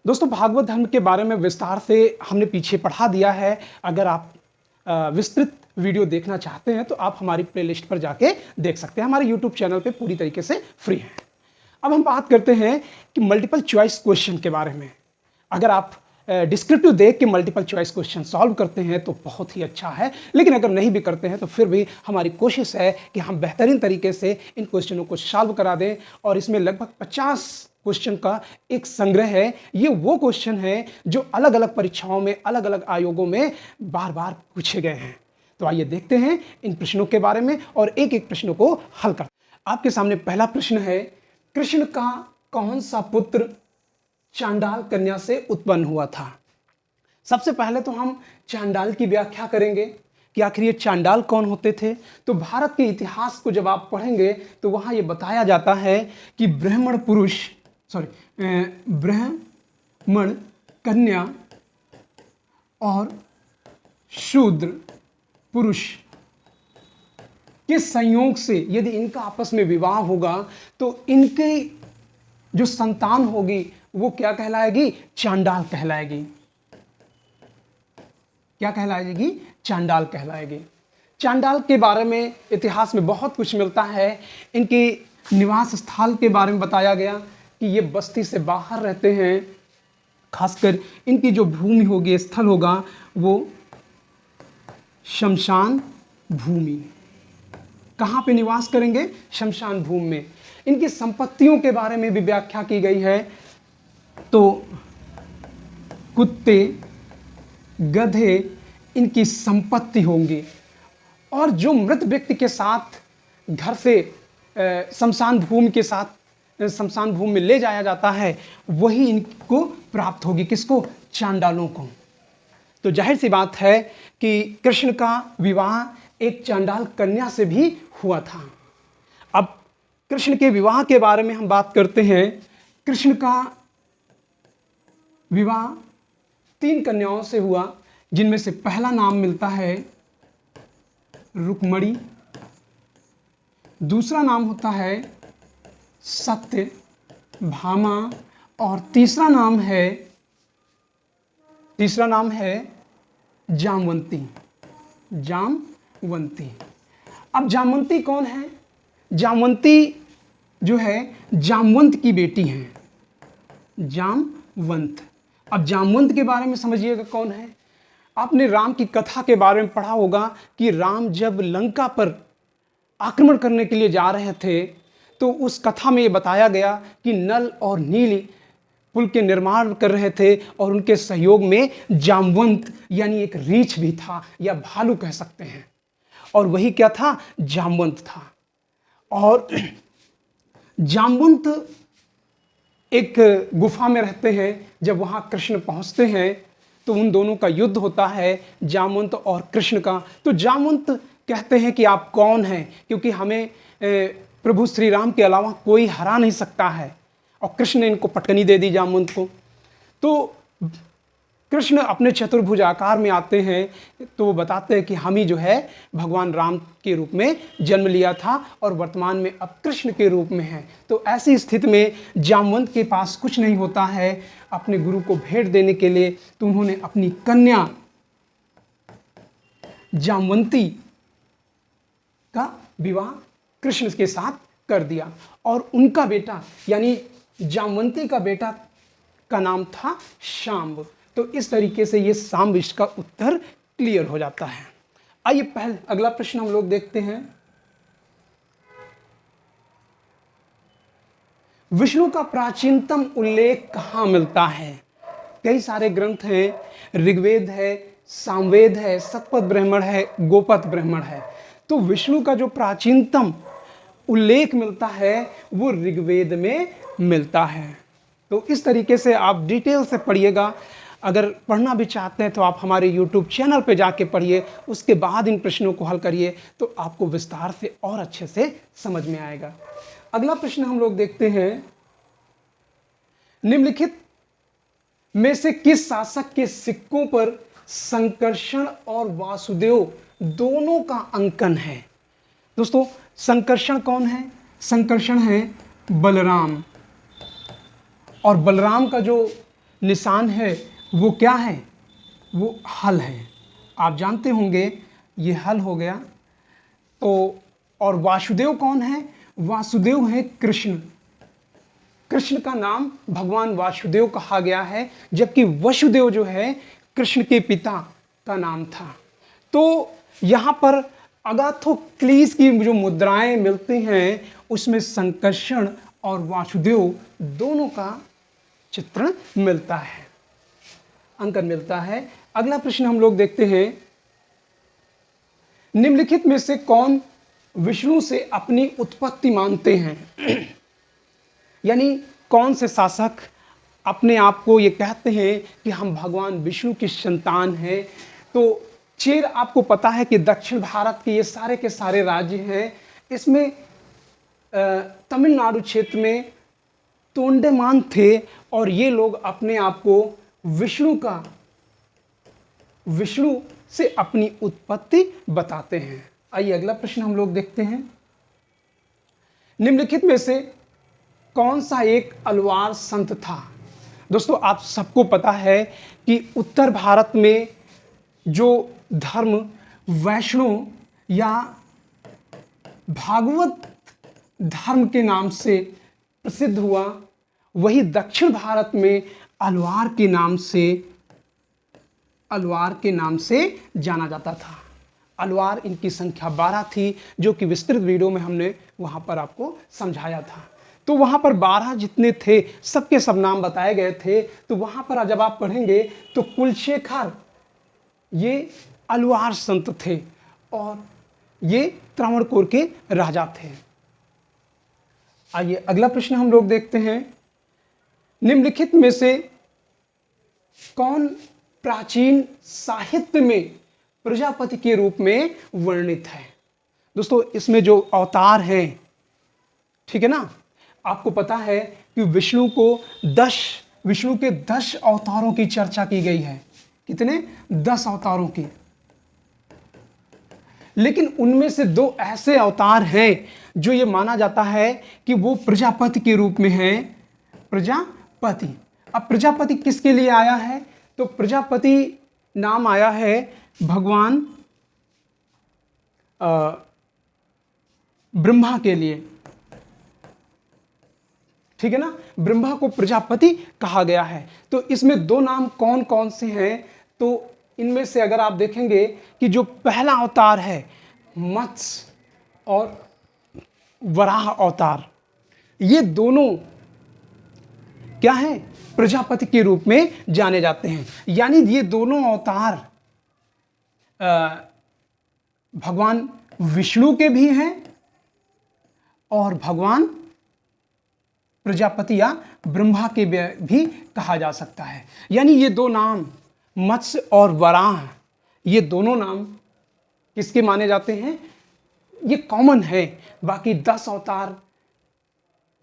दोस्तों, भागवत धर्म के बारे में विस्तार से हमने पीछे पढ़ा दिया है। अगर आप विस्तृत वीडियो देखना चाहते हैं तो आप हमारी प्लेलिस्ट पर जाके देख सकते हैं। हमारे यूट्यूब चैनल पे पूरी तरीके से फ्री है। अब हम बात करते हैं कि मल्टीपल चॉइस क्वेश्चन के बारे में। अगर आप डिस्क्रिप्टिव देख के मल्टीपल चॉइस क्वेश्चन सॉल्व करते हैं तो बहुत ही अच्छा है, लेकिन अगर नहीं भी करते हैं तो फिर भी हमारी कोशिश है कि हम बेहतरीन तरीके से इन क्वेश्चनों को सॉल्व करा दें। और इसमें लगभग 50 क्वेश्चन का एक संग्रह है। ये वो क्वेश्चन है जो अलग अलग परीक्षाओं में, अलग अलग आयोगों में बार बार पूछे गए हैं। तो आइए देखते हैं इन प्रश्नों के बारे में और एक एक प्रश्नों को हल कर। आपके सामने पहला प्रश्न है, कृष्ण का कौन सा पुत्र चांडाल कन्या से उत्पन्न हुआ था? सबसे पहले तो हम चांडाल की व्याख्या करेंगे कि आखिर ये चांडाल कौन होते थे। तो भारत के इतिहास को जब आप पढ़ेंगे तो वहां ये बताया जाता है कि ब्राह्मण कन्या और शूद्र पुरुष के संयोग से यदि इनका आपस में विवाह होगा तो इनके जो संतान होगी वो क्या कहलाएगी? चांडाल कहलाएगी। क्या कहलाएगी? चांडाल कहलाएगी। चांडाल के बारे में इतिहास में बहुत कुछ मिलता है। इनके निवास स्थल के बारे में बताया गया कि ये बस्ती से बाहर रहते हैं। खासकर इनकी जो भूमि होगी, स्थल होगा, वो शमशान भूमि। कहाँ पे निवास करेंगे? शमशान भूमि में। इनकी संपत्तियों के बारे में भी व्याख्या की गई है। तो कुत्ते, गधे इनकी संपत्ति होंगी। और जो मृत व्यक्ति के साथ घर से शमशान भूमि में ले जाया जाता है वही इनको प्राप्त होगी। किसको? चांडालों को। तो जाहिर सी बात है कि कृष्ण का विवाह एक चांडाल कन्या से भी हुआ था। अब कृष्ण के विवाह के बारे में हम बात करते हैं। कृष्ण का विवाह 3 कन्याओं से हुआ, जिनमें से पहला नाम मिलता है रुक्मणी, दूसरा नाम होता है सत्य भामा और तीसरा नाम है जामवंती। अब जामवंती कौन है? जामवंती जो है जामवंत की बेटी है, जामवंत। अब जामवंत के बारे में समझिएगा कौन है। आपने राम की कथा के बारे में पढ़ा होगा कि राम जब लंका पर आक्रमण करने के लिए जा रहे थे तो उस कथा में ये बताया गया कि नल और नील पुल के निर्माण कर रहे थे और उनके सहयोग में जामवंत यानी एक रीछ भी था या भालू कह सकते हैं। और वही क्या था? जामवंत था। और जामवंत एक गुफा में रहते हैं। जब वहां कृष्ण पहुंचते हैं तो उन दोनों का युद्ध होता है, जामवंत और कृष्ण का। तो जामवंत कहते हैं कि आप कौन हैं, क्योंकि हमें प्रभु श्री राम के अलावा कोई हरा नहीं सकता है। और कृष्ण ने इनको पटकनी दे दी जामवंत को। तो कृष्ण अपने चतुर्भुज आकार में आते हैं तो वो बताते हैं कि हम ही जो है भगवान राम के रूप में जन्म लिया था और वर्तमान में अब कृष्ण के रूप में है। तो ऐसी स्थिति में जामवंत के पास कुछ नहीं होता है अपने गुरु को भेंट देने के लिए। तो उन्होंने अपनी कन्या जामवंती का विवाह कृष्ण के साथ कर दिया और उनका बेटा यानी जामवंती का बेटा का नाम था शांब। तो इस तरीके से ये शांब इसका उत्तर क्लियर हो जाता है। आइए पहले अगला प्रश्न हम लोग देखते हैं। विष्णु का प्राचीनतम उल्लेख कहाँ मिलता है? कई सारे ग्रंथ हैं, ऋग्वेद है, सामवेद है, शतपथ ब्राह्मण है, गोपथ ब्राह्मण है। तो विष्णु का जो प्राचीनतम उल्लेख मिलता है वो ऋग्वेद में मिलता है। तो इस तरीके से आप डिटेल से पढ़िएगा। अगर पढ़ना भी चाहते हैं तो आप हमारे YouTube चैनल पे जाके पढ़िए, उसके बाद इन प्रश्नों को हल करिए तो आपको विस्तार से और अच्छे से समझ में आएगा। अगला प्रश्न हम लोग देखते हैं, निम्नलिखित में से किस शासक के सिक्कों पर संकर्षण और वासुदेव दोनों का अंकन है? दोस्तों, संकर्षण कौन है? संकर्षण है बलराम। और बलराम का जो निशान है वो क्या है? वो हल है। आप जानते होंगे ये हल हो गया। तो और वासुदेव कौन है? वासुदेव है कृष्ण। कृष्ण का नाम भगवान वासुदेव कहा गया है, जबकि वसुदेव जो है कृष्ण के पिता का नाम था। तो यहाँ पर अगाथोक्लीज की जो मुद्राएं मिलती हैं उसमें संकर्षण और वासुदेव दोनों का चित्रण मिलता है, अंकन मिलता है। अगला प्रश्न हम लोग देखते हैं, निम्नलिखित में से कौन विष्णु से अपनी उत्पत्ति मानते हैं? यानी कौन से शासक अपने आप को ये कहते हैं कि हम भगवान विष्णु की संतान हैं? तो चेर आपको पता है कि दक्षिण भारत के ये सारे के सारे राज्य हैं। इसमें तमिलनाडु क्षेत्र में तोंडेमान थे और ये लोग अपने आप को विष्णु से अपनी उत्पत्ति बताते हैं। आइए अगला प्रश्न हम लोग देखते हैं, निम्नलिखित में से कौन सा एक अलवार संत था? दोस्तों आप सबको पता है कि उत्तर भारत में जो धर्म वैष्णव या भागवत धर्म के नाम से प्रसिद्ध हुआ, वही दक्षिण भारत में अलवार के नाम से जाना जाता था। अलवार इनकी संख्या 12 थी, जो कि विस्तृत वीडियो में हमने वहाँ पर आपको समझाया था। तो वहाँ पर 12 जितने थे सबके सब नाम बताए गए थे। तो वहाँ पर जब आप पढ़ेंगे तो कुलशेखर ये अलवार संत थे और ये त्रावणकोर के राजा थे। आइए अगला प्रश्न हम लोग देखते हैं, निम्नलिखित में से कौन प्राचीन साहित्य में प्रजापति के रूप में वर्णित है? दोस्तों इसमें जो अवतार हैं, ठीक है ना, आपको पता है कि विष्णु के 10 अवतारों की चर्चा की गई है। कितने? 10 अवतारों की। लेकिन उनमें से 2 ऐसे अवतार हैं जो ये माना जाता है कि वो प्रजापति के रूप में हैं। प्रजापति, अब प्रजापति किसके लिए आया है? तो प्रजापति नाम आया है भगवान ब्रह्मा के लिए, ठीक है ना। ब्रह्मा को प्रजापति कहा गया है। तो इसमें 2 नाम कौन कौन से हैं? तो इनमें से अगर आप देखेंगे कि जो पहला अवतार है मत्स्य और वराह अवतार, ये दोनों क्या है? प्रजापति के रूप में जाने जाते हैं। यानी ये दोनों अवतार भगवान विष्णु के भी हैं और भगवान प्रजापति या ब्रह्मा के भी कहा जा सकता है। यानी ये 2 नाम मत्स्य और वराह, ये दोनों नाम किसके माने जाते हैं? ये कॉमन है। बाकी 10 अवतार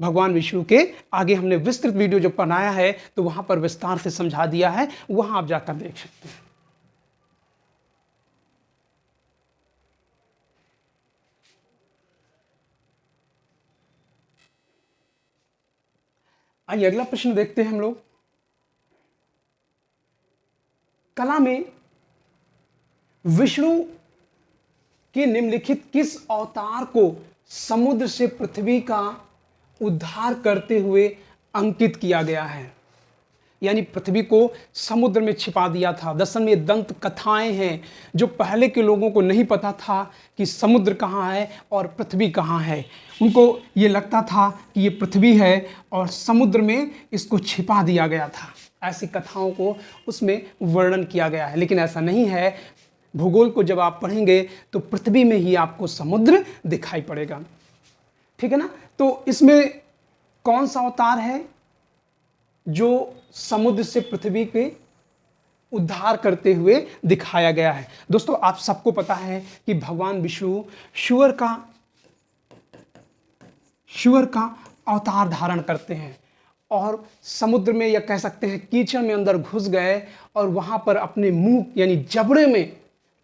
भगवान विष्णु के आगे हमने विस्तृत वीडियो जब बनाया है तो वहां पर विस्तार से समझा दिया है, वहां आप जाकर देख सकते हैं। आइए अगला प्रश्न देखते हैं हम लोग, कला में विष्णु के निम्नलिखित किस अवतार को समुद्र से पृथ्वी का उद्धार करते हुए अंकित किया गया है? यानी पृथ्वी को समुद्र में छिपा दिया था। दरअसल में ये दंत कथाएं हैं जो पहले के लोगों को नहीं पता था कि समुद्र कहाँ है और पृथ्वी कहाँ है। उनको ये लगता था कि ये पृथ्वी है और समुद्र में इसको छिपा दिया गया था। ऐसी कथाओं को उसमें वर्णन किया गया है, लेकिन ऐसा नहीं है। भूगोल को जब आप पढ़ेंगे तो पृथ्वी में ही आपको समुद्र दिखाई पड़ेगा, ठीक है ना। तो इसमें कौन सा अवतार है जो समुद्र से पृथ्वी के उद्धार करते हुए दिखाया गया है? दोस्तों आप सबको पता है कि भगवान विष्णु सूअर का अवतार धारण करते हैं और समुद्र में, या कह सकते हैं कीचड़ में अंदर घुस गए और वहां पर अपने मुंह यानी जबड़े में,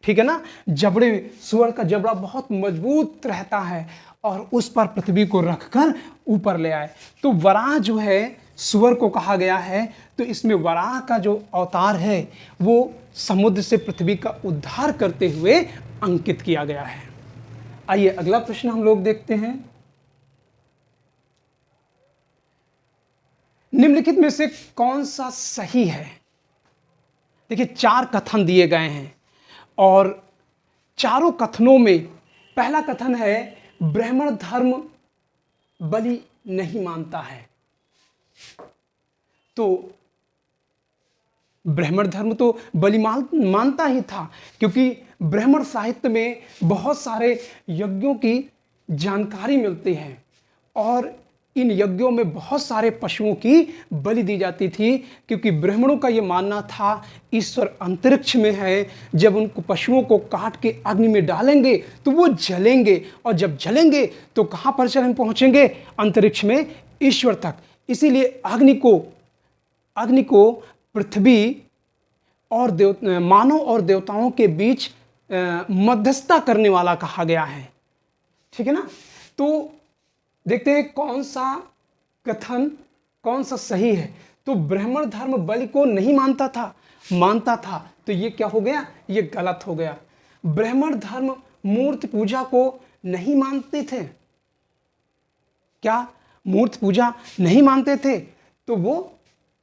ठीक है ना, जबड़े में, सूअर का जबड़ा बहुत मजबूत रहता है और उस पर पृथ्वी को रखकर ऊपर ले आए। तो वराह जो है सुअर को कहा गया है, तो इसमें वराह का जो अवतार है वो समुद्र से पृथ्वी का उद्धार करते हुए अंकित किया गया है। आइए अगला प्रश्न हम लोग देखते हैं। निम्नलिखित में से कौन सा सही है? देखिए 4 कथन दिए गए हैं और चारों कथनों में पहला कथन है ब्राह्मण धर्म बलि नहीं मानता है। तो ब्राह्मण धर्म तो बलि मानता ही था, क्योंकि ब्राह्मण साहित्य में बहुत सारे यज्ञों की जानकारी मिलती है और इन यज्ञों में बहुत सारे पशुओं की बलि दी जाती थी, क्योंकि ब्राह्मणों का ये मानना था ईश्वर अंतरिक्ष में है, जब उनको पशुओं को काट के अग्नि में डालेंगे तो वो जलेंगे, और जब जलेंगे तो कहाँ पर चरण पहुँचेंगे? अंतरिक्ष में, ईश्वर तक। इसीलिए अग्नि को पृथ्वी और मानव और देवताओं के बीच मध्यस्थता करने वाला कहा गया है। ठीक है ना? तो देखते हैं कौन सा कथन कौन सा सही है। तो ब्राह्मण धर्म बलि को नहीं मानता था, तो ये क्या हो गया? ये गलत हो गया। ब्राह्मण धर्म मूर्ति पूजा को नहीं मानते थे। क्या मूर्ति पूजा नहीं मानते थे? तो वो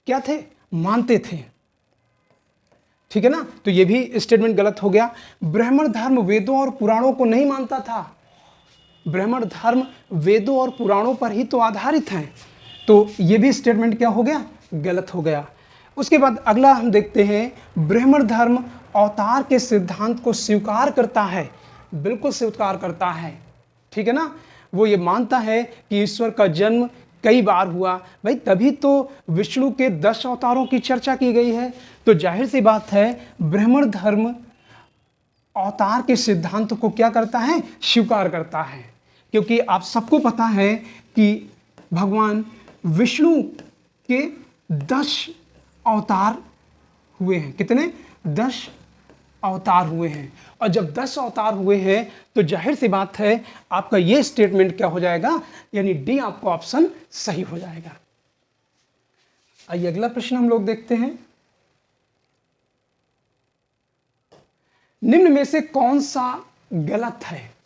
क्या थे? मानते थे। ठीक है ना? तो ये भी स्टेटमेंट गलत हो गया। ब्राह्मण धर्म वेदों और पुराणों को नहीं मानता था। ब्राह्मण धर्म वेदों और पुराणों पर ही तो आधारित है, तो ये भी स्टेटमेंट क्या हो गया? गलत हो गया। उसके बाद अगला हम देखते हैं, ब्राह्मण धर्म अवतार के सिद्धांत को स्वीकार करता है। बिल्कुल स्वीकार करता है। ठीक है ना? वो ये मानता है कि ईश्वर का जन्म कई बार हुआ। भाई तभी तो विष्णु के 10 अवतारों की चर्चा की गई है। तो जाहिर सी बात है ब्राह्मण धर्म अवतार के सिद्धांत को क्या करता है? स्वीकार करता है। क्योंकि आप सबको पता है कि भगवान विष्णु के 10 अवतार हुए हैं। कितने? 10 अवतार हुए हैं। और जब 10 अवतार हुए हैं तो जाहिर सी बात है आपका ये स्टेटमेंट क्या हो जाएगा? यानी डी आपका ऑप्शन सही हो जाएगा। आइए अगला प्रश्न हम लोग देखते हैं। निम्न में से कौन सा गलत है?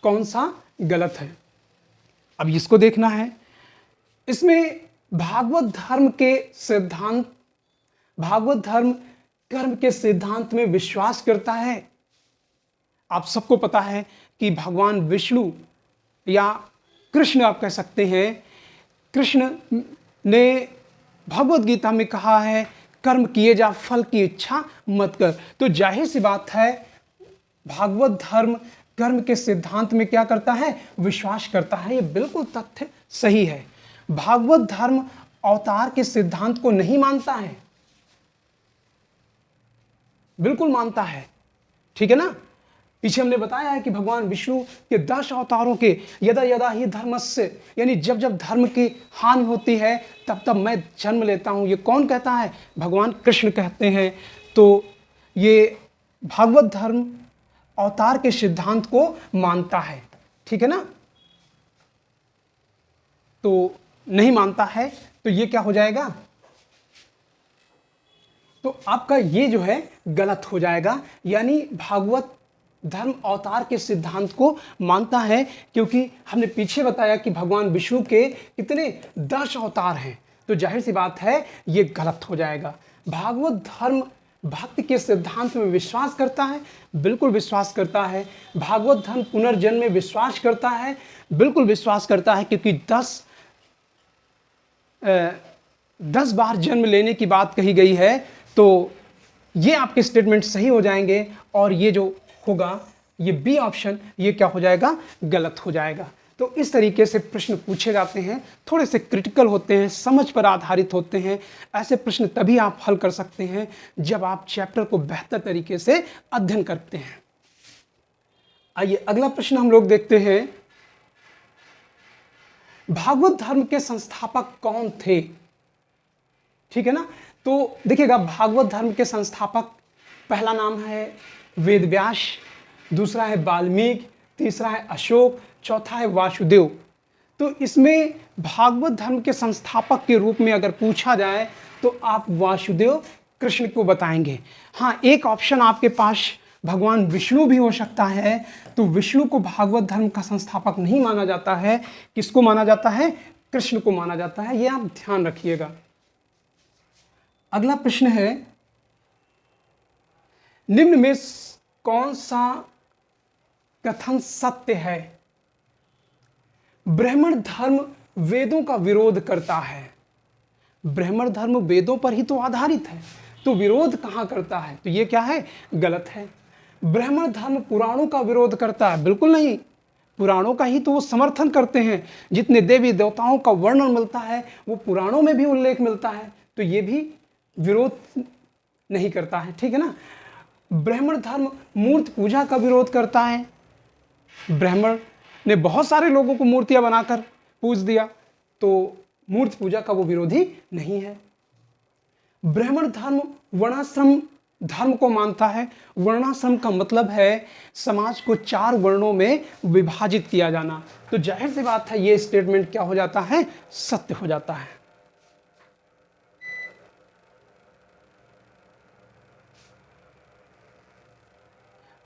कौन सा गलत है? अब इसको देखना है। इसमें भागवत धर्म कर्म के सिद्धांत में विश्वास करता है। आप सबको पता है कि भगवान विष्णु या कृष्ण आप कह सकते हैं, कृष्ण ने भगवत गीता में कहा है कर्म किए जा, फल की इच्छा मत कर। तो जाहिर सी बात है भागवत धर्म कर्म के सिद्धांत में क्या करता है? विश्वास करता है। ये बिल्कुल तथ्य सही है। भागवत धर्म अवतार के सिद्धांत को नहीं मानता है, बिल्कुल मानता है। ठीक है ना? पीछे हमने बताया है कि भगवान विष्णु के 10 अवतारों के यदा यदा ही धर्मस्य, यानी जब जब धर्म की हानि होती है तब तब मैं जन्म लेता हूं। ये कौन कहता है? भगवान कृष्ण कहते हैं। तो ये भागवत धर्म अवतार के सिद्धांत को मानता है। ठीक है ना? तो नहीं मानता है, तो ये क्या हो जाएगा? तो आपका ये जो है गलत हो जाएगा। यानी भागवत धर्म अवतार के सिद्धांत को मानता है, क्योंकि हमने पीछे बताया कि भगवान विष्णु के कितने 10 अवतार हैं। तो जाहिर सी बात है ये गलत हो जाएगा। भागवत धर्म भक्ति के सिद्धांत में विश्वास करता है, बिल्कुल विश्वास करता है। भागवत धर्म पुनर्जन्म में विश्वास करता है, बिल्कुल विश्वास करता है, क्योंकि 10 बार जन्म लेने की बात कही गई है। तो ये आपके स्टेटमेंट सही हो जाएंगे और ये जो होगा ये बी ऑप्शन, ये क्या हो जाएगा? गलत हो जाएगा। तो इस तरीके से प्रश्न पूछे जाते हैं, थोड़े से क्रिटिकल होते हैं, समझ पर आधारित होते हैं। ऐसे प्रश्न तभी आप हल कर सकते हैं जब आप चैप्टर को बेहतर तरीके से अध्ययन करते हैं। आइए अगला प्रश्न हम लोग देखते हैं। भागवत धर्म के संस्थापक कौन थे? ठीक है ना? तो देखिएगा भागवत धर्म के संस्थापक, पहला नाम है वेदव्यास, दूसरा है वाल्मीकि, तीसरा है अशोक, चौथा है वासुदेव। तो इसमें भागवत धर्म के संस्थापक के रूप में अगर पूछा जाए तो आप वासुदेव कृष्ण को बताएंगे। हाँ, एक ऑप्शन आपके पास भगवान विष्णु भी हो सकता है, तो विष्णु को भागवत धर्म का संस्थापक नहीं माना जाता है। किसको माना जाता है? कृष्ण को माना जाता है। यह आप ध्यान रखिएगा। अगला प्रश्न है, निम्न में कौन सा कथन सत्य है? ब्राह्मण धर्म वेदों का विरोध करता है। ब्राह्मण धर्म वेदों पर ही तो आधारित है, तो विरोध कहां करता है? तो ये क्या है? गलत है। ब्राह्मण धर्म पुराणों का विरोध करता है? बिल्कुल नहीं, पुराणों का ही तो वो समर्थन करते हैं। जितने देवी देवताओं का वर्णन मिलता है वो पुराणों में भी उल्लेख मिलता है, तो ये भी विरोध नहीं करता है। ठीक है ना। ब्राह्मण धर्म मूर्ति पूजा का विरोध करता है। ब्राह्मण ने बहुत सारे लोगों को मूर्तियां बनाकर पूज दिया, तो मूर्ति पूजा का वो विरोधी नहीं है। ब्राह्मण धर्म वर्णाश्रम धर्म को मानता है। वर्णाश्रम का मतलब है समाज को 4 वर्णों में विभाजित किया जाना। तो जाहिर सी बात है ये स्टेटमेंट क्या हो जाता है? सत्य हो जाता है।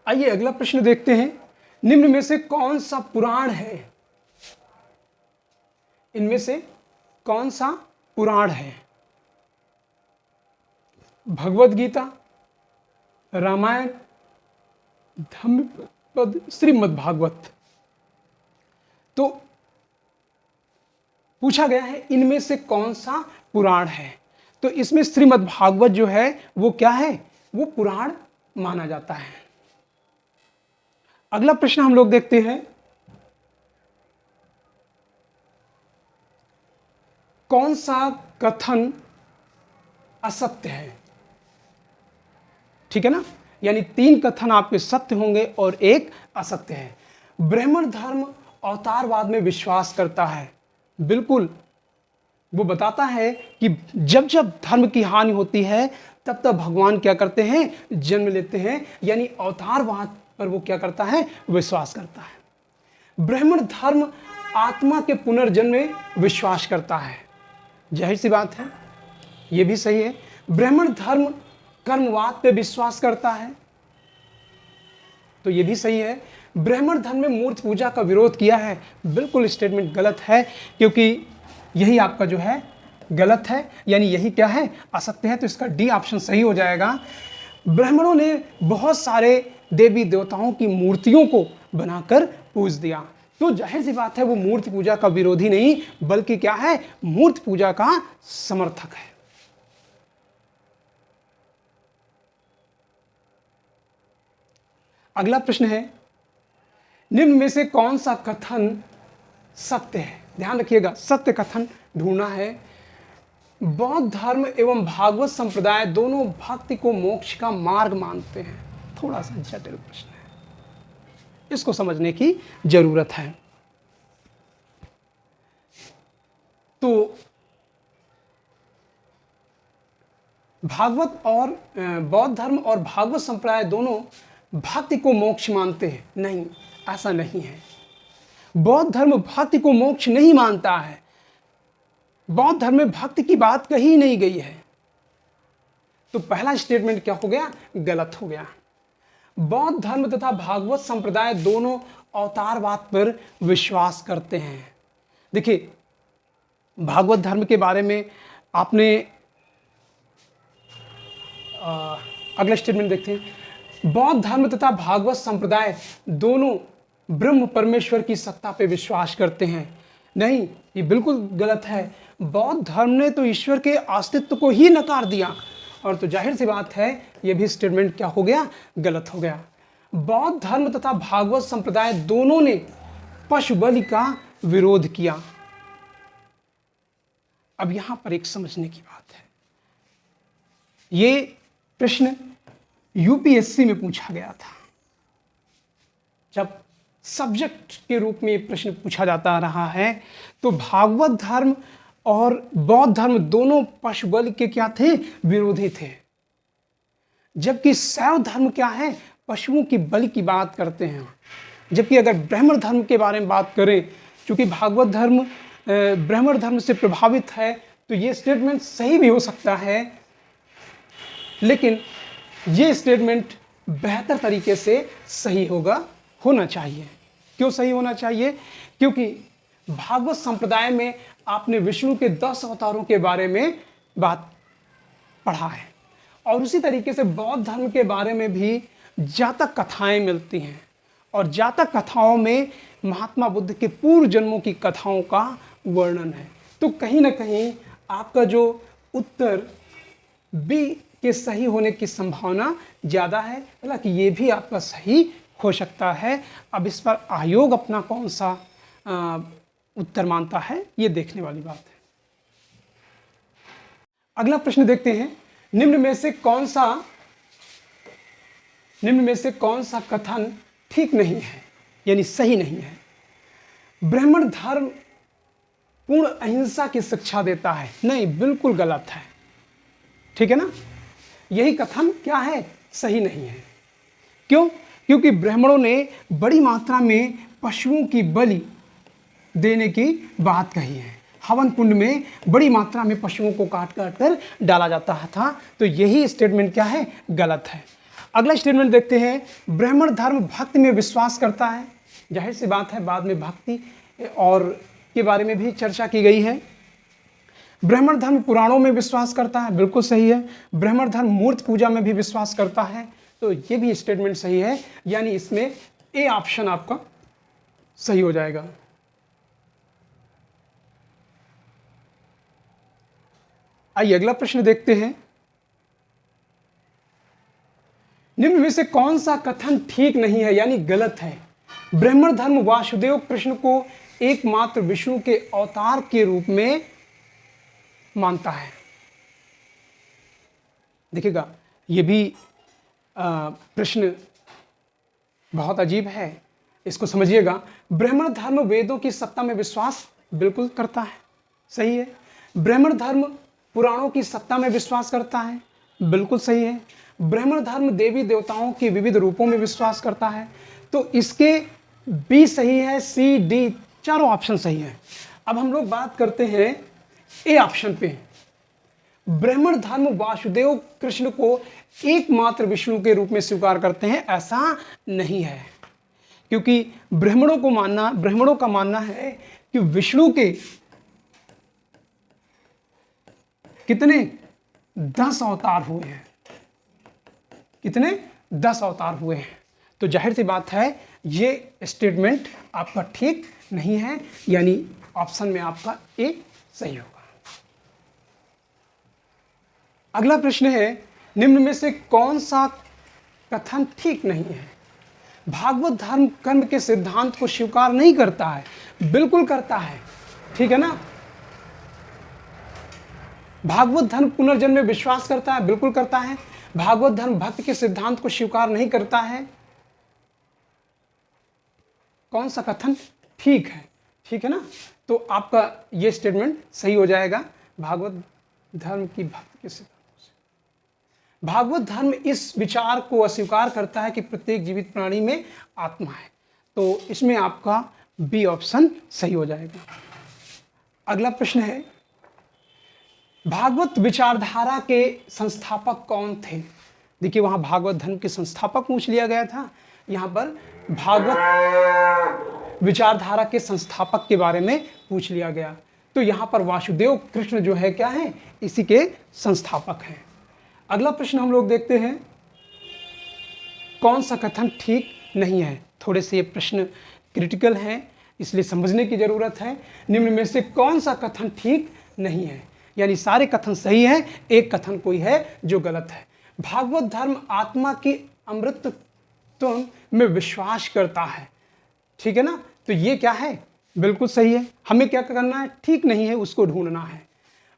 आइए अगला प्रश्न देखते हैं। निम्न में से कौन सा पुराण है? इनमें से कौन सा पुराण है? भगवद गीता, रामायण, धम्मपद, श्रीमद् भागवत। तो पूछा गया है इनमें से कौन सा पुराण है, तो इसमें श्रीमद् भागवत जो है वो क्या है? वो पुराण माना जाता है। अगला प्रश्न हम लोग देखते हैं, कौन सा कथन असत्य है? ठीक है ना, यानी 3 कथन आपके सत्य होंगे और 1 असत्य है। ब्राह्मण धर्म अवतारवाद में विश्वास करता है। बिल्कुल, वो बताता है कि जब जब धर्म की हानि होती है तब तब भगवान क्या करते हैं? जन्म लेते हैं, यानी अवतारवाद पर वो क्या करता है? विश्वास करता है। ब्राह्मण धर्म आत्मा के पुनर्जन्म में विश्वास करता है। जाहिर सी बात है ये भी सही है। ब्राह्मण धर्म कर्मवाद पे विश्वास करता है, तो ये भी सही है। ब्राह्मण धर्म में मूर्ति पूजा का विरोध किया है। बिल्कुल स्टेटमेंट गलत है, क्योंकि यही आपका जो है गलत है, यानी यही क्या है? असत्य है। तो इसका डी ऑप्शन सही हो जाएगा। ब्राह्मणों ने बहुत सारे देवी देवताओं की मूर्तियों को बनाकर पूज दिया, तो जाहिर सी बात है वो मूर्ति पूजा का विरोधी नहीं बल्कि क्या है? मूर्ति पूजा का समर्थक है। अगला प्रश्न है, निम्न में से कौन सा कथन सत्य है? ध्यान रखिएगा, सत्य कथन ढूंढना है। बौद्ध धर्म एवं भागवत संप्रदाय दोनों भक्ति को मोक्ष का मार्ग मानते हैं। थोड़ा सा जटिल प्रश्न है, इसको समझने की जरूरत है। तो भागवत और बौद्ध धर्म और भागवत संप्रदाय दोनों भक्ति को मोक्ष मानते हैं? नहीं, ऐसा नहीं है। बौद्ध धर्म भक्ति को मोक्ष नहीं मानता है। बौद्ध धर्म में भक्ति की बात कही नहीं गई है। तो पहला स्टेटमेंट क्या हो गया? गलत हो गया। बौद्ध धर्म तथा भागवत संप्रदाय दोनों अवतारवाद पर विश्वास करते हैं। देखिए, भागवत धर्म के बारे में आपने अगला स्टेटमेंट देखते हैं। बौद्ध धर्म तथा भागवत संप्रदाय दोनों ब्रह्म परमेश्वर की सत्ता पे विश्वास करते हैं। नहीं, ये बिल्कुल गलत है। बौद्ध धर्म ने तो ईश्वर के अस्तित्व को ही नकार दिया, और तो जाहिर सी बात है ये भी स्टेटमेंट क्या हो गया? गलत हो गया। बौद्ध धर्म तथा भागवत संप्रदाय दोनों ने पशु बलि का विरोध किया। अब यहां पर एक समझने की बात है, ये प्रश्न यूपीएससी में पूछा गया था। जब सब्जेक्ट के रूप में ये प्रश्न पूछा जाता रहा है, तो भागवत धर्म और बौद्ध धर्म दोनों पशु बलि के क्या थे? विरोधी थे। जबकि शैव धर्म क्या है? पशुओं की बलि की बात करते हैं। जबकि अगर ब्राह्मण धर्म के बारे में बात करें चूँकि भागवत धर्म ब्राह्मण धर्म से प्रभावित है, तो ये स्टेटमेंट सही भी हो सकता है, लेकिन ये स्टेटमेंट बेहतर तरीके से सही होना चाहिए। क्यों सही होना चाहिए? क्योंकि भागवत संप्रदाय में आपने विष्णु के 10 अवतारों के बारे में बात पढ़ा है, और उसी तरीके से बौद्ध धर्म के बारे में भी जातक कथाएं मिलती हैं, और जातक कथाओं में महात्मा बुद्ध के पूर्व जन्मों की कथाओं का वर्णन है। तो कहीं ना कहीं आपका जो उत्तर बी के सही होने की संभावना ज़्यादा है, हालांकि ये भी आपका सही हो सकता है। अब इस पर आयोग अपना कौन सा उत्तर मानता है, ये देखने वाली बात है। अगला प्रश्न देखते हैं, निम्न में से कौन सा कथन ठीक नहीं है, यानी सही नहीं है? ब्राह्मण धर्म पूर्ण अहिंसा की शिक्षा देता है। नहीं, बिल्कुल गलत है। ठीक है ना? यही कथन क्या है? सही नहीं है। क्यों? क्योंकि ब्राह्मणों ने बड़ी मात्रा में पशुओं की बलि देने की बात कही है। हवन कुंड में बड़ी मात्रा में पशुओं को काट काट कर डाला जाता था। तो यही स्टेटमेंट क्या है? गलत है। अगला स्टेटमेंट देखते हैं, ब्राह्मण धर्म भक्ति में विश्वास करता है। जाहिर सी बात है, बाद में भक्ति और के बारे में भी चर्चा की गई है। ब्राह्मण धर्म पुराणों में विश्वास करता है। बिल्कुल सही है। ब्राह्मण धर्म मूर्ति पूजा में भी विश्वास करता है। तो ये भी स्टेटमेंट सही है, यानी इसमें ए ऑप्शन आपका सही हो जाएगा। आइए अगला प्रश्न देखते हैं, निम्न में से कौन सा कथन ठीक नहीं है, यानी गलत है? ब्राह्मण धर्म वासुदेव कृष्ण को एकमात्र विष्णु के अवतार के रूप में मानता है। देखिएगा, ये भी प्रश्न बहुत अजीब है, इसको समझिएगा। ब्राह्मण धर्म वेदों की सत्ता में विश्वास बिल्कुल करता है, सही है। ब्राह्मण धर्म पुराणों की सत्ता में विश्वास करता है, बिल्कुल सही है। ब्राह्मण धर्म देवी देवताओं के विविध रूपों में विश्वास करता है। तो इसके बी सही है, सी डी चारों ऑप्शन सही है। अब हम लोग बात करते हैं ए ऑप्शन पे। ब्राह्मण धर्म वासुदेव कृष्ण को एकमात्र विष्णु के रूप में स्वीकार करते हैं, ऐसा नहीं है। क्योंकि ब्राह्मणों का मानना है कि विष्णु के कितने 10 अवतार हुए हैं। कितने? 10 अवतार हुए हैं। तो जाहिर सी बात है, ये स्टेटमेंट आपका ठीक नहीं है, यानी ऑप्शन में आपका ए सही होगा। अगला प्रश्न है, निम्न में से कौन सा कथन ठीक नहीं है? भागवत धर्म कर्म के सिद्धांत को स्वीकार नहीं करता है। बिल्कुल करता है, ठीक है ना? भागवत धर्म पुनर्जन्म में विश्वास करता है, बिल्कुल करता है। भागवत धर्म भक्ति के सिद्धांत को स्वीकार नहीं करता है। कौन सा कथन ठीक है? ठीक है ना? तो आपका ये स्टेटमेंट सही हो जाएगा। भागवत धर्म की भक्ति के सिद्धांतों से भागवत धर्म इस विचार को अस्वीकार करता है कि प्रत्येक जीवित प्राणी में आत्मा है। तो इसमें आपका बी ऑप्शन सही हो जाएगा। अगला प्रश्न है, भागवत विचारधारा के संस्थापक कौन थे? देखिए, वहां भागवत धर्म के संस्थापक पूछ लिया गया था, यहाँ पर भागवत विचारधारा के संस्थापक के बारे में पूछ लिया गया। तो यहाँ पर वासुदेव कृष्ण जो है क्या है? इसी के संस्थापक हैं। अगला प्रश्न हम लोग देखते हैं, कौन सा कथन ठीक नहीं है? थोड़े से ये प्रश्न क्रिटिकल हैं, इसलिए समझने की जरूरत है। निम्न में से कौन सा कथन ठीक नहीं है? यानी सारे कथन सही हैं, एक कथन कोई है जो गलत है। भागवत धर्म आत्मा की अमृतत्व में विश्वास करता है, ठीक है ना? तो ये क्या है? बिल्कुल सही है। हमें क्या करना है? ठीक नहीं है, उसको ढूंढना है।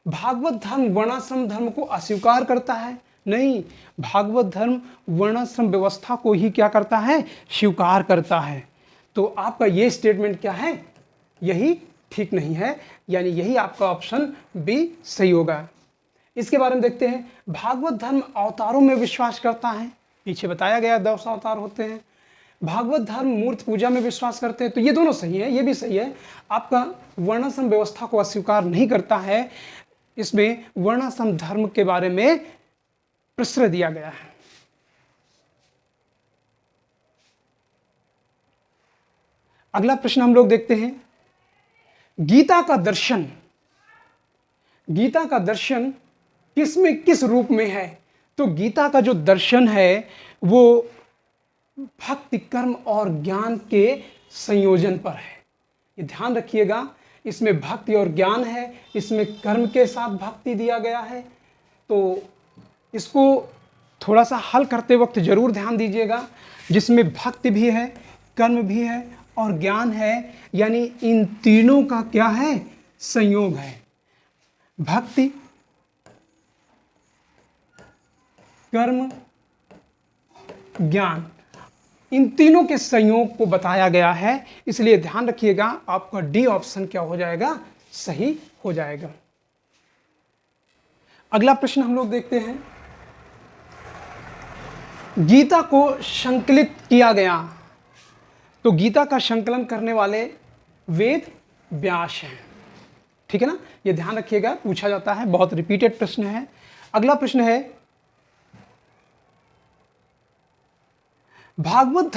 भागवत धर्म वर्णाश्रम धर्म को अस्वीकार करता है? नहीं, भागवत धर्म वर्णाश्रम व्यवस्था को ही क्या करता है? स्वीकार करता है। तो आपका ये स्टेटमेंट क्या है? यही ठीक नहीं है, यानी यही आपका ऑप्शन बी सही होगा। इसके बारे में देखते हैं, भागवत धर्म अवतारों में विश्वास करता है। पीछे बताया गया 10 अवतार होते हैं। भागवत धर्म मूर्ति पूजा में विश्वास करते हैं, तो ये दोनों सही है, ये भी सही है। आपका वर्णाश्रम व्यवस्था को अस्वीकार नहीं करता है, इसमें वर्णाश्रम धर्म के बारे में प्रश्रय दिया गया है। अगला प्रश्न हम लोग देखते हैं, गीता का दर्शन, गीता का दर्शन किसमें किस रूप में है? तो गीता का जो दर्शन है वो भक्ति, कर्म और ज्ञान के संयोजन पर है। ये ध्यान रखिएगा, इसमें भक्ति और ज्ञान है, इसमें कर्म के साथ भक्ति दिया गया है। तो इसको थोड़ा सा हल करते वक्त जरूर ध्यान दीजिएगा, जिसमें भक्ति भी है, कर्म भी है और ज्ञान है, यानी इन तीनों का क्या है? संयोग है। भक्ति, कर्म, ज्ञान, इन तीनों के संयोग को बताया गया है। इसलिए ध्यान रखिएगा, आपका डी ऑप्शन क्या हो जाएगा? सही हो जाएगा। अगला प्रश्न हम लोग देखते हैं, गीता को संकलित किया गया, तो गीता का संकलन करने वाले वेद व्यास हैं। ठीक है ना, ये ध्यान रखिएगा, पूछा जाता है, बहुत रिपीटेड प्रश्न है। अगला प्रश्न है, भागवत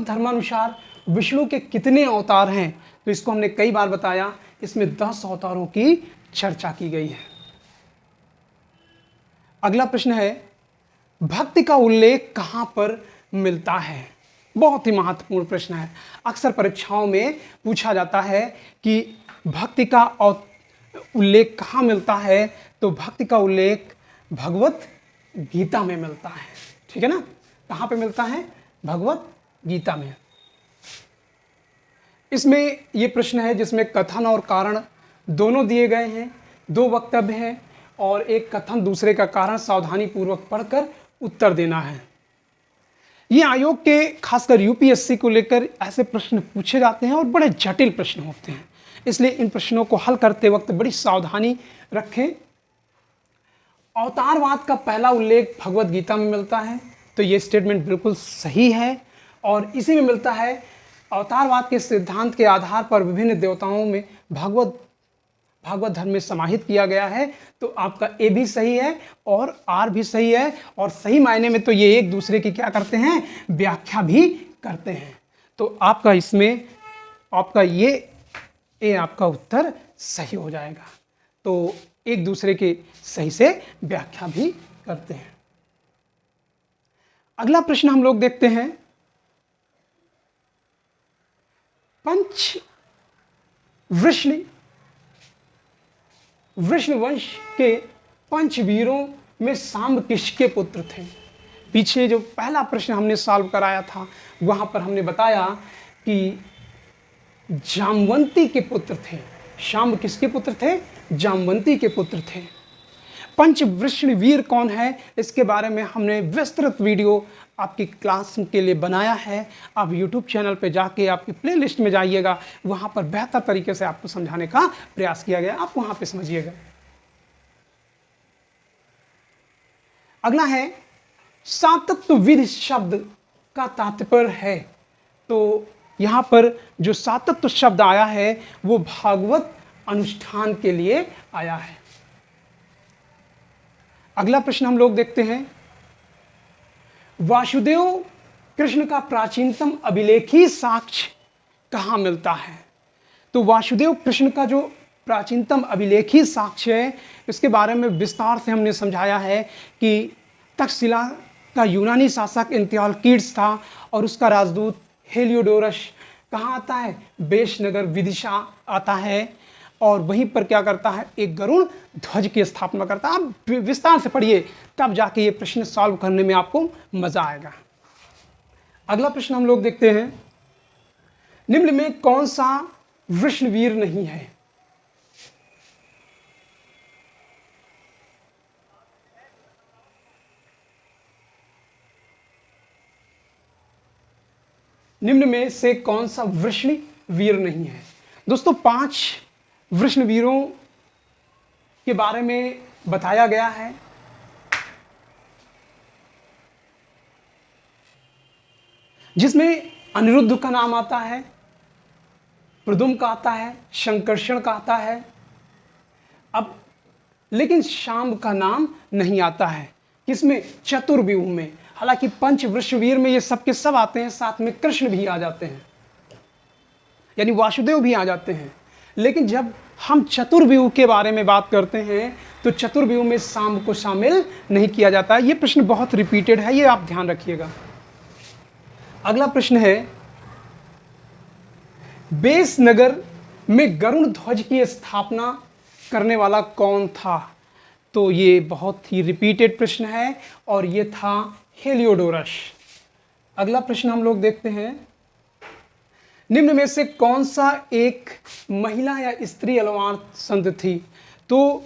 धर्मानुसार विष्णु के कितने अवतार हैं? तो इसको हमने कई बार बताया, इसमें 10 अवतारों की चर्चा की गई है। अगला प्रश्न है, भक्ति का उल्लेख कहां पर मिलता है? बहुत ही महत्वपूर्ण प्रश्न है, अक्सर परीक्षाओं में पूछा जाता है कि भक्ति का उल्लेख कहां मिलता है? तो भक्ति का उल्लेख भगवत गीता में मिलता है। ठीक है ना, कहां पे मिलता है? भगवत गीता में। इसमें यह प्रश्न है जिसमें कथन और कारण दोनों दिए गए हैं, 2 वक्तव्य हैं और एक कथन दूसरे का कारण सावधानी पूर्वक पढ़कर उत्तर देना है। ये आयोग के खासकर यूपीएससी को लेकर ऐसे प्रश्न पूछे जाते हैं और बड़े जटिल प्रश्न होते हैं, इसलिए इन प्रश्नों को हल करते वक्त बड़ी सावधानी रखें। अवतारवाद का पहला उल्लेख भगवत गीता में मिलता है, तो ये स्टेटमेंट बिल्कुल सही है और इसी में मिलता है। अवतारवाद के सिद्धांत के आधार पर विभिन्न देवताओं में भागवत धर्म में समाहित किया गया है, तो आपका ए भी सही है और आर भी सही है, और सही मायने में तो ये एक दूसरे की क्या करते हैं? व्याख्या भी करते हैं। तो आपका इसमें आपका ये ए आपका उत्तर सही हो जाएगा। तो एक दूसरे के सही से व्याख्या भी करते हैं। अगला प्रश्न हम लोग देखते हैं, वृषणवंश के पंचवीरों में सांब किसके पुत्र थे? पीछे जो पहला प्रश्न हमने सॉल्व कराया था वहां पर हमने बताया कि जामवंती के पुत्र थे। सांब किसके पुत्र थे? जामवंती के पुत्र थे। पंचवृषणवीर कौन है? इसके बारे में हमने विस्तृत वीडियो आपकी क्लास के लिए बनाया है। आप YouTube चैनल पे जाके आपकी प्लेलिस्ट में जाइएगा, वहाँ पर बेहतर तरीके से आपको समझाने का प्रयास किया गया, आप वहाँ पे समझिएगा। अगला है, सातत्वविद शब्द का तात्पर्य है। तो यहाँ पर जो सातत्व शब्द आया है वो भागवत अनुष्ठान के लिए आया है। अगला प्रश्न हम लोग देखते हैं, वासुदेव कृष्ण का प्राचीनतम अभिलेखी साक्ष्य कहाँ मिलता है? तो वासुदेव कृष्ण का जो प्राचीनतम अभिलेखी साक्ष्य है, इसके बारे में विस्तार से हमने समझाया है कि तक्षशिला का यूनानी शासक एंटियोक्लिड्स था और उसका राजदूत हेलियोडोरस कहाँ आता है? बेशनगर विदिशा आता है और वहीं पर क्या करता है? एक गरुड़ ध्वज की स्थापना करता है। आप विस्तार से पढ़िए, तब जाके ये प्रश्न सॉल्व करने में आपको मजा आएगा। अगला प्रश्न हम लोग देखते हैं, निम्न में कौन सा वृषणवीर नहीं है? निम्न में से कौन सा वृषणवीर नहीं है? दोस्तों 5 वृषणवीरों के बारे में बताया गया है। जिसमें अनिरुद्ध का नाम आता है, प्रद्युम्न का आता है, शंकर्षण का आता है। अब लेकिन शाम का नाम नहीं आता है। किसमें? चतुर्व्यूह में। हालांकि पंचवृषवीर में ये सब के सब आते हैं, साथ में कृष्ण भी आ जाते हैं, यानी वासुदेव भी आ जाते हैं। लेकिन जब हम चतुर्व्यूह के बारे में बात करते हैं तो चतुर्व्यूह में शाम को शामिल नहीं किया जाता। ये प्रश्न बहुत रिपीटेड है, ये आप ध्यान रखिएगा। अगला प्रश्न है, बेसनगर में गरुड़ ध्वज की स्थापना करने वाला कौन था? तो ये बहुत ही रिपीटेड प्रश्न है और ये था हेलियोडोरस। अगला प्रश्न हम लोग देखते हैं, निम्न में से कौन सा एक महिला या स्त्री अलवार संत थी? तो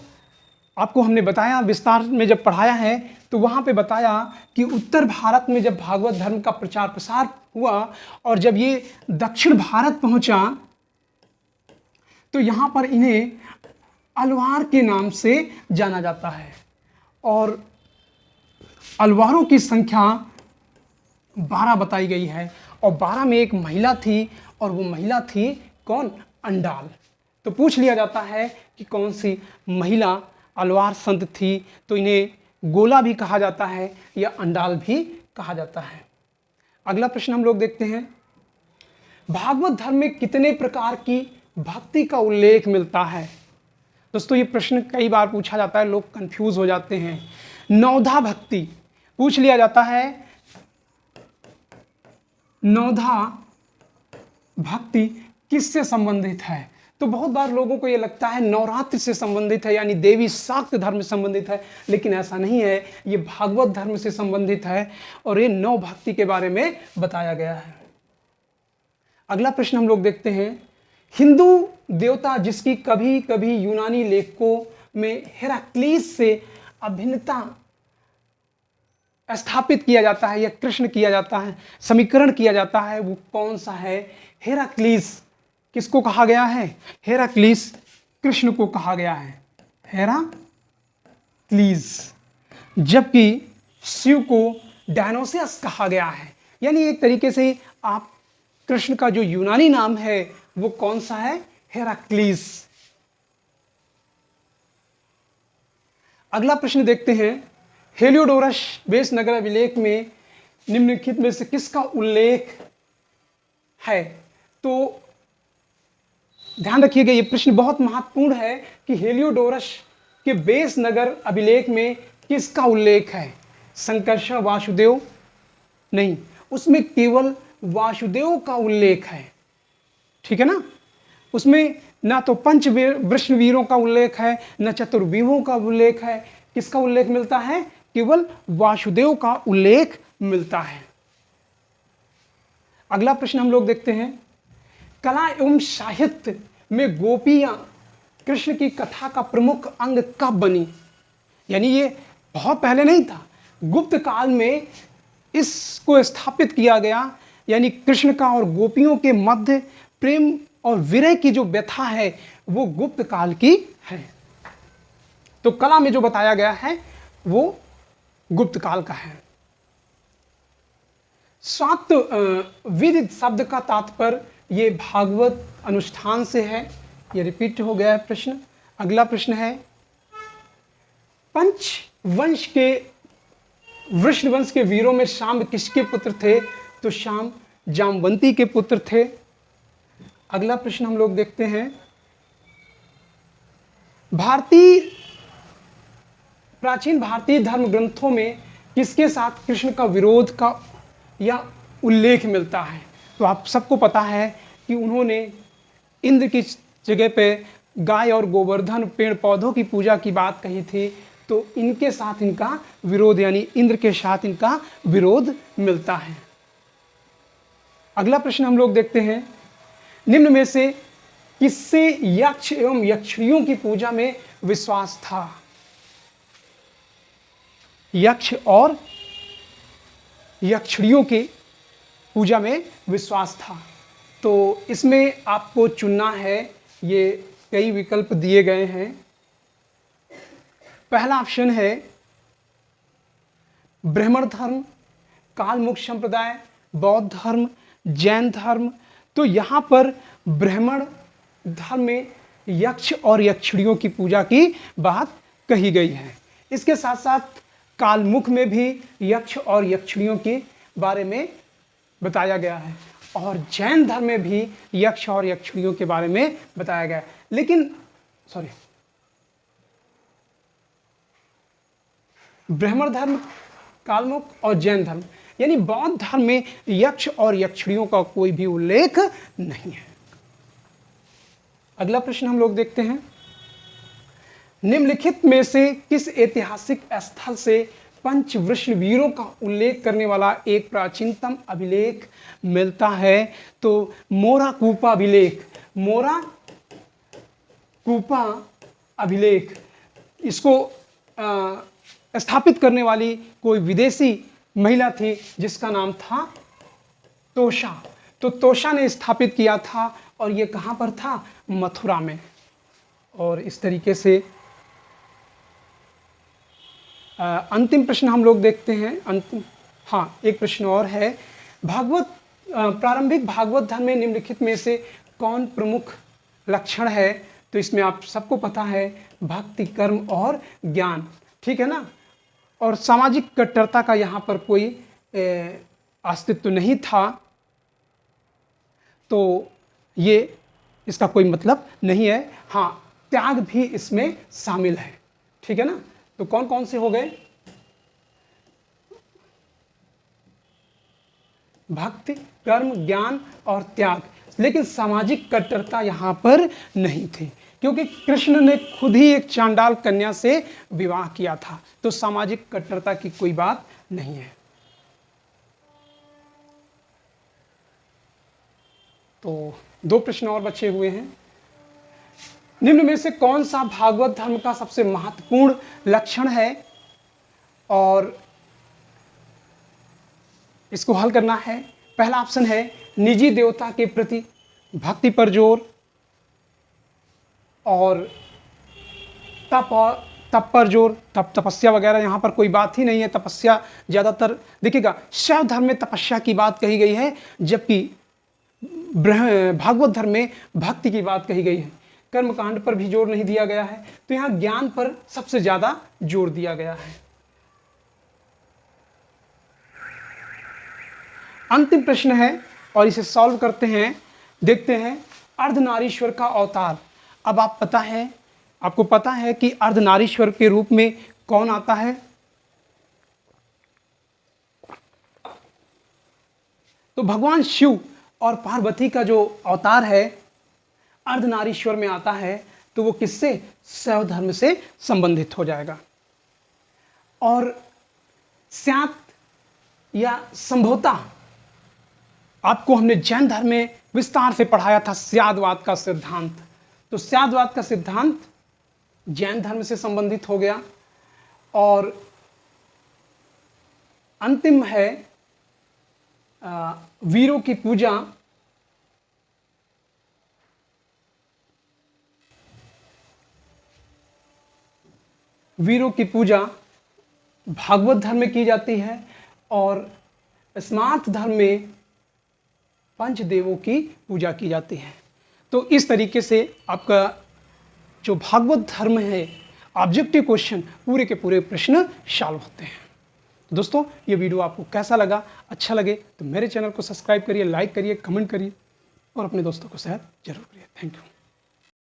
आपको हमने बताया, विस्तार में जब पढ़ाया है तो वहाँ पे बताया कि उत्तर भारत में जब भागवत धर्म का प्रचार प्रसार हुआ और जब ये दक्षिण भारत पहुँचा तो यहाँ पर इन्हें अलवार के नाम से जाना जाता है और अलवारों की संख्या 12 बताई गई है और 12 में एक महिला थी और वो महिला थी कौन? अंडाल। तो पूछ लिया जाता है कि कौन सी महिला अलवार संत थी? तो इन्हें गोला भी कहा जाता है या अंडाल भी कहा जाता है। अगला प्रश्न हम लोग देखते हैं, भागवत धर्म में कितने प्रकार की भक्ति का उल्लेख मिलता है? दोस्तों ये प्रश्न कई बार पूछा जाता है, लोग कंफ्यूज हो जाते हैं। नवधा भक्ति पूछ लिया जाता है, नवधा भक्ति किससे संबंधित है? तो बहुत बार लोगों को ये लगता है नवरात्र से संबंधित है, यानी देवी शाक्त धर्म से संबंधित है, लेकिन ऐसा नहीं है। ये भागवत धर्म से संबंधित है और ये नव भक्ति के बारे में बताया गया है। अगला प्रश्न हम लोग देखते हैं, हिंदू देवता जिसकी कभी कभी यूनानी लेखकों में हेराक्लीस से अभिन्नता स्थापित किया जाता है या कृष्ण किया जाता है, समीकरण किया जाता है, वो कौन सा है? हेराक्लीस किसको कहा गया है? हेराक्लीस कृष्ण को कहा गया है, हेराक्लीस। जबकि शिव को डायनोसियस कहा गया है। यानी एक तरीके से आप कृष्ण का जो यूनानी नाम है वो कौन सा है? हेराक्लीस। अगला प्रश्न देखते हैं, हेलियोडोरस बेसनगर अभिलेख में निम्नलिखित में से किसका उल्लेख है? तो ध्यान रखिएगा, ये प्रश्न बहुत महत्वपूर्ण है कि हेलियोडोरस के बेसनगर अभिलेख में किसका उल्लेख है? संकर्षण वासुदेव नहीं, उसमें केवल वासुदेव का उल्लेख है। ठीक है ना? उसमें ना तो पंच वृषणवीरों का उल्लेख है, न चतुर्व्यूहों का उल्लेख है। किसका उल्लेख मिलता है? केवल वासुदेव का उल्लेख मिलता है। अगला प्रश्न हम लोग देखते हैं, कला एवं साहित्य में गोपियां कृष्ण की कथा का प्रमुख अंग कब बनी? यानी ये बहुत पहले नहीं था, गुप्त काल में इसको स्थापित किया गया। यानी कृष्ण का और गोपियों के मध्य प्रेम और विरह की जो व्यथा है वो गुप्त काल की है। तो कला में जो बताया गया है वो गुप्त काल का है। सात विदित शब्द का तात्पर्य ये भागवत अनुष्ठान से है। ये रिपीट हो गया है प्रश्न। अगला प्रश्न है, पंच वंश के वृषणवंश के वीरों में शाम किसके पुत्र थे? तो शाम जामवंती के पुत्र थे। अगला प्रश्न हम लोग देखते हैं, प्राचीन भारतीय धर्म ग्रंथों में किसके साथ कृष्ण का विरोध का या उल्लेख मिलता है? तो आप सबको पता है कि उन्होंने इंद्र की जगह पे गाय और गोवर्धन पेड़ पौधों की पूजा की बात कही थी। तो इनके साथ इनका विरोध, यानी इंद्र के साथ इनका विरोध मिलता है। अगला प्रश्न हम लोग देखते हैं, निम्न में से किससे यक्ष एवं यक्षिणियों की पूजा में विश्वास था? यक्ष और यक्षिणियों की पूजा में विश्वास था। तो इसमें आपको चुनना है, ये कई विकल्प दिए गए हैं। पहला ऑप्शन है ब्राह्मण धर्म, कालमुख संप्रदाय, बौद्ध धर्म, जैन धर्म। तो यहाँ पर ब्राह्मण धर्म में यक्ष और यक्षिणियों की पूजा की बात कही गई है। इसके साथ साथ कालमुख में भी यक्ष और यक्षिणियों के बारे में बताया गया है और जैन धर्म में भी यक्ष और यक्षिणियों के बारे में बताया गया है। लेकिन ब्राह्मण धर्म, कालमुख और जैन धर्म यानी बौद्ध धर्म में यक्ष और यक्षिणियों का कोई भी उल्लेख नहीं है। अगला प्रश्न हम लोग देखते हैं, निम्नलिखित में से किस ऐतिहासिक स्थल से पंचवृष्ण वीरों का उल्लेख करने वाला एक प्राचीनतम अभिलेख मिलता है? तो मोरा कूपा अभिलेख, मोरा कूपा अभिलेख, इसको स्थापित करने वाली कोई विदेशी महिला थी जिसका नाम था तोशा। तो तोशा ने स्थापित किया था और ये कहाँ पर था? मथुरा में। और इस तरीके से अंतिम प्रश्न हम लोग देखते हैं। अंतिम, हाँ, एक प्रश्न और है, प्रारंभिक भागवत धर्म में निम्नलिखित में से कौन प्रमुख लक्षण है? तो इसमें आप सबको पता है, भक्ति, कर्म और ज्ञान, ठीक है ना। और सामाजिक कट्टरता का यहाँ पर कोई अस्तित्व नहीं था, तो ये इसका कोई मतलब नहीं है। हाँ, त्याग भी इसमें शामिल है, ठीक है ना। तो कौन कौन से हो गए? भक्ति, कर्म, ज्ञान और त्याग। लेकिन सामाजिक कट्टरता यहाँ पर नहीं थी, क्योंकि कृष्ण ने खुद ही एक चांडाल कन्या से विवाह किया था। तो सामाजिक कट्टरता की कोई बात नहीं है। तो 2 प्रश्न और बचे हुए हैं। निम्न में से कौन सा भागवत धर्म का सबसे महत्वपूर्ण लक्षण है? और इसको हल करना है। पहला ऑप्शन है निजी देवता के प्रति भक्ति पर जोर, और तप पर जोर। तपस्या वगैरह यहाँ पर कोई बात ही नहीं है। तपस्या ज़्यादातर देखिएगा शैव धर्म में तपस्या की बात कही गई है, जबकि भागवत धर्म में भक्ति की बात कही गई है। कर्मकांड पर भी जोर नहीं दिया गया है। तो यहाँ ज्ञान पर सबसे ज़्यादा जोर दिया गया है। अंतिम प्रश्न है और इसे सॉल्व करते हैं। देखते हैं, अर्धनारीश्वर का अवतार। अब आपको पता है कि अर्धनारीश्वर के रूप में कौन आता है? तो भगवान शिव और पार्वती का जो अवतार है अर्धनारीश्वर में आता है, तो वो किससे? शैव धर्म से संबंधित हो जाएगा। और स्यात् या संभवता आपको हमने जैन धर्म में विस्तार से पढ़ाया था, स्याद्वाद का सिद्धांत। तो स्याद्वाद का सिद्धांत जैन धर्म से संबंधित हो गया। और अंतिम है वीरों की पूजा। वीरों की पूजा भागवत धर्म में की जाती है और स्मार्त धर्म में पंचदेवों की पूजा की जाती है। तो इस तरीके से आपका जो भागवत धर्म है ऑब्जेक्टिव क्वेश्चन पूरे के पूरे प्रश्न सॉल्व होते हैं। दोस्तों, ये वीडियो आपको कैसा लगा? अच्छा लगे तो मेरे चैनल को सब्सक्राइब करिए, लाइक करिए, कमेंट करिए और अपने दोस्तों को शेयर जरूर करिए। Thank you.